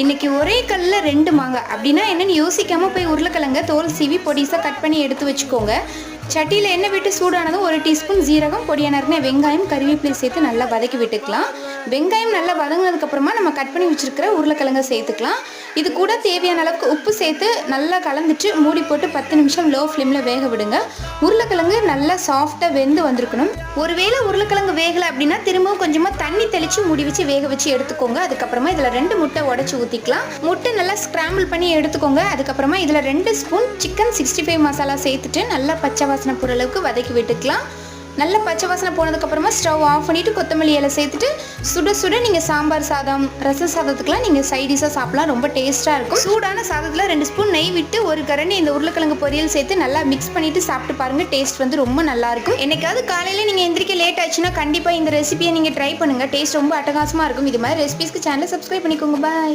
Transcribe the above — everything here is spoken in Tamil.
இன்றைக்கி ஒரே கல்லில் 2 மாங்காய் அப்படின்னா என்னென்னு யோசிக்காமல் போய் உருளைக்கிழங்க தோல் சீவி பொடிசாக கட் பண்ணி எடுத்து வச்சுக்கோங்க. சட்டியில் எண்ணெய் விட்டு சூடானதும் 1 டீஸ்பூன் ஜீரகம், பொடியாக நறுக்கின வெங்காயம், கறிவேப்பிலை சேர்த்து நல்லா வதக்கி விட்டுக்கலாம். வெங்காயம் நல்லா வதங்கினதுக்கப்புறமா நம்ம கட் பண்ணி வச்சுருக்கிற உருளைக்கிழங்க சேர்த்துக்கலாம். இது கூட தேவையான அளவுக்கு உப்பு சேர்த்து நல்லா கலந்துட்டு மூடி போட்டு 10 நிமிஷம் லோ ஃப்ளேமில் வேக விடுங்க. உருளைக்கிழங்கு நல்லா சாஃப்டாக வெந்து வந்திருக்கணும். ஒருவேளை உருளைக்கிழங்கு வேகலை அப்படின்னா திரும்பவும் கொஞ்சமாக தண்ணி தெளித்து மூடி வச்சு வேக வச்சு எடுத்துக்கோங்க. அதுக்கப்புறமா இதில் 2 முட்டை உடச்சி ஊற்றிக்கலாம். முட்டை நல்லா ஸ்க்ராம்பிள் பண்ணி எடுத்துக்கோங்க. அதுக்கப்புறமா இதில் 2 ஸ்பூன் சிக்கன் 65 மசாலா சேர்த்துட்டு நல்லா பச்சை வாசனை போகிற அளவுக்கு வதக்கி விட்டுக்கலாம். நல்லா பச்சை வாசனை போனதுக்கப்புறமா ஸ்டவ் ஆஃப் பண்ணிவிட்டு கொத்தமல்லி இலை சேர்த்துட்டு சுட சுட நீங்கள் சாம்பார் சாதம், ரசம் சாதத்துக்குலாம் நீங்கள் சைடிஷாக சாப்பிட்லாம். ரொம்ப டேஸ்ட்டாக இருக்கும். சூடான சாதத்தில் 2 ஸ்பூன் நெய் விட்டு 1 கரண்டி இந்த உருளைக்கிழங்கு பொரியல் சேர்த்து நல்லா மிக்ஸ் பண்ணிவிட்டு சாப்பிட்டு பாருங்கள். டேஸ்ட் வந்து ரொம்ப நல்லாயிருக்கும். என்னைக்காவது காலையில் நீங்கள் எந்திரிக்க லேட் ஆச்சுன்னா கண்டிப்பாக இந்த ரெசிபியை நீங்கள் ட்ரை பண்ணுங்கள். டேஸ்ட் ரொம்ப அட்டகாசமாக இருக்கும். இது மாதிரி ரெசிபிஸ்க்கு சேனலை சப்ஸ்கிரைப் பண்ணிக்கோங்க. பாய்.